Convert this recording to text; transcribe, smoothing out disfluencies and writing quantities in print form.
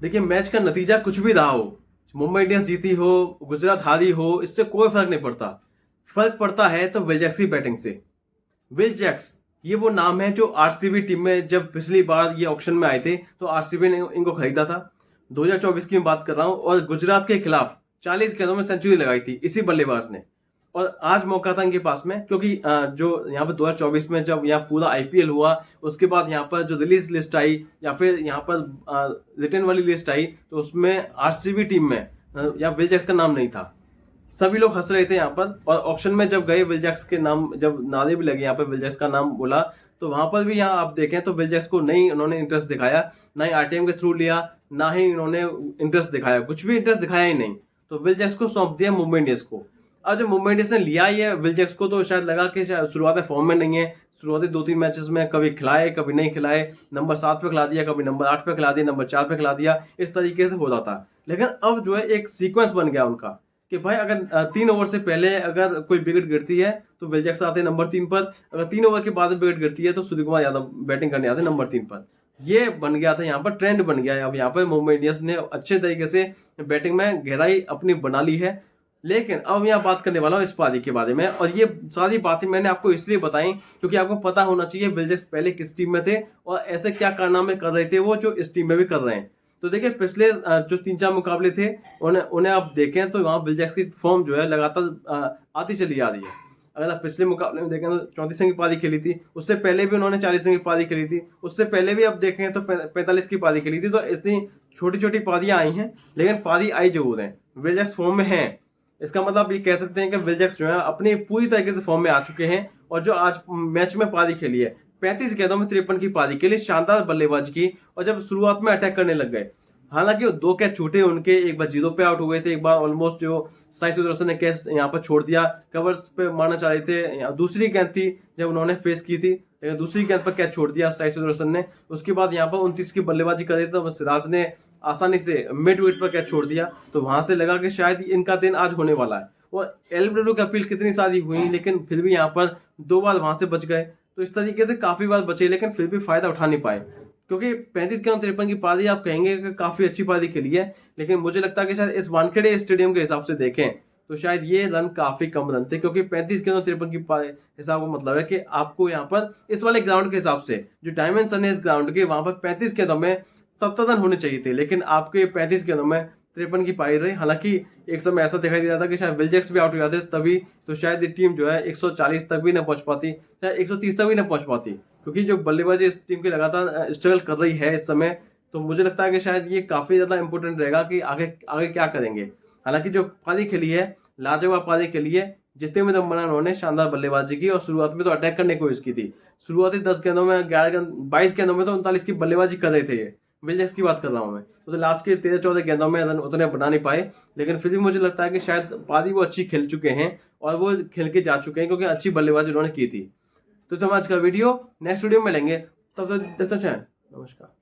देखिए, मैच का नतीजा कुछ भी रहा हो, मुंबई इंडियंस जीती हो, गुजरात हारी हो, इससे कोई फर्क नहीं पड़ता। फर्क पड़ता है तो विल जैक्स की बैटिंग से। विल जैक्स, ये वो नाम है जो आरसीबी टीम में जब पिछली बार ये ऑक्शन में आए थे तो आरसीबी ने इनको खरीदा था। 2024 की मैं बात कर रहा हूं, और गुजरात के खिलाफ 40 गेंदों में सेंचुरी लगाई थी इसी बल्लेबाज ने। और आज मौका था इनके पास में, क्योंकि जो यहाँ पर 2024 में जब यहाँ पूरा आईपीएल हुआ, उसके बाद यहाँ पर जो रिलीज लिस्ट आई या फिर यहाँ पर रिटर्न वाली लिस्ट आई, तो उसमें आरसीबी टीम में या विल जैक्स का नाम नहीं था। सभी लोग हंस रहे थे यहाँ पर, और ऑक्शन में जब गए विल जैक्स के नाम, जब नारे भी लगे यहाँ पर विल जैक्स का नाम बोला, तो वहां पर भी यहाँ आप देखें तो विल जैक्स को नहीं उन्होंने इंटरेस्ट दिखाया, ना ही आरटीएम के थ्रू लिया, ना ही इन्होंने इंटरेस्ट दिखाया, कुछ भी इंटरेस्ट दिखाया ही नहीं। तो विल जैक्स को सौंप दिया मुंबई इंडियंस को। अब जब मुंबई इंडियंस ने लिया ही है विल जैक्स को, तो शायद लगा कि शायद शुरुआत में फॉर्म में नहीं है, शुरुआती 2-3 मैचेस में कभी खिलाए कभी नहीं खिलाए, नंबर 7 पे खिला दिया, कभी नंबर 8 पे खिला दिया, नंबर 4 पे खिला दिया, इस तरीके से हो रहा था। लेकिन अब जो है एक सीक्वेंस बन गया उनका कि भाई अगर 3 ओवर से पहले अगर कोई विकेट गिरती है तो विल जैक्स आते हैं नंबर 3 पर, अगर 3 ओवर के बाद में विकेट गिरती है तो सूर्य कुमार यादव बैटिंग करने आते हैं नंबर 3 पर। ये बन गया था, यहाँ पर ट्रेंड बन गया है। अब यहाँ पर मुंबई इंडियंस ने अच्छे तरीके से बैटिंग में गहराई अपनी बना ली है। लेकिन अब यहाँ बात करने वाला हूँ इस पारी के बारे में, और ये सारी बातें मैंने आपको इसलिए बताई क्योंकि आपको पता होना चाहिए विल जैक्स पहले किस टीम में थे और ऐसे क्या कारनामे कर रहे थे वो जो इस टीम में भी कर रहे हैं। तो देखिए, पिछले जो 3-4 मुकाबले थे उन्हें आप देखें तो वहाँ विल जैक्स की फॉर्म जो है लगातार आती चली आ रही है। अगर आप पिछले मुकाबले में देखें तो 34 रन की पारी खेली थी, उससे पहले भी उन्होंने 40 रन की पारी खेली थी, उससे पहले भी आप देखें तो 45 की पारी खेली थी। तो ऐसी छोटी छोटी पारियां आई हैं, लेकिन पारी आई जरूर है, विल जैक्स फॉर्म में है। इसका मतलब ये कह सकते हैं कि विल जैक्स जो है अपनी पूरी तरीके से फॉर्म में आ चुके हैं। और जो आज मैच में पारी खेली है, 35 गेंदों में 53 की पारी खेली, शानदार बल्लेबाजी की, और जब शुरुआत में अटैक करने लग गए, हालांकि 2 कैच छूटे उनके, एक बार 0 पे आउट हो गए थे, एक बार ऑलमोस्ट जो साई सुदर्शन ने कैच यहाँ पर छोड़ दिया, कवर्स पे मारना चाह रहे थे। दूसरी गेंद थी जब उन्होंने फेस की थी, लेकिन दूसरी गेंद पर कैच छोड़ दिया साई सुदर्शन ने। उसके बाद यहाँ पर 29 की बल्लेबाजी कर रहे थे तो सिराज ने आसानी से मिड विकेट पर कैच छोड़ दिया, तो वहां से लगा कि शायद इनका दिन आज होने वाला है। और एलबीडब्ल्यू की अपील कितनी सारी हुई, लेकिन फिर भी यहाँ पर 2 बार वहां से बच गए। तो इस तरीके से काफी बार बचे, लेकिन फिर भी फायदा उठा नहीं पाए, क्योंकि 35 गेंद 53 की पारी आप कहेंगे कि काफी अच्छी पारी खेली है, लेकिन मुझे लगता है कि शायद इस वानखेड़े स्टेडियम के हिसाब से देखें तो शायद ये रन काफी कम रन थे, क्योंकि 35 गेंद 53 की हिसाब का मतलब है कि आपको यहाँ पर इस वाले ग्राउंड के हिसाब से जो डायमेंशन है इस ग्राउंड के, वहां पर 35 गेंदों में 70 रन होने चाहिए थे, लेकिन आपके 35 गेंदों में 53 की पाई रही। हालांकि एक समय ऐसा दिखाई दे रहा था कि शायद विल जैक्स भी आउट हो जाते तभी तो शायद ये टीम जो है 140 तक भी न पहुंच पाती, शायद 130 तक भी न पहुंच पाती, क्योंकि जो बल्लेबाजी इस टीम की लगातार स्ट्रगल कर रही है इस समय। तो मुझे लगता है कि शायद ये काफी ज्यादा इंपॉर्टेंट रहेगा कि आगे आगे क्या करेंगे। हालांकि जो पारी खेली है, लाजवाब पारी खेली है, जितने में दम बना उन्होंने शानदार बल्लेबाजी की, और शुरुआत में तो अटैक करने की कोशिश की थी। शुरुआती 10 गेंदों में 11 गेंद 22 गेंदों में तो 39 की बल्लेबाजी कर रहे थे ये, विल जैक्स की बात कर रहा हूं मैं। तो लास्ट के 13-14 गेंदों में रन उतने बना नहीं पाए, लेकिन फिर भी मुझे लगता है कि शायद पारी वो अच्छी खेल चुके हैं और वो खेल के जा चुके हैं, क्योंकि अच्छी बल्लेबाजी उन्होंने की थी। तो आज का वीडियो, नेक्स्ट वीडियो में मिलेंगे, तब तक देखते हैं। नमस्कार।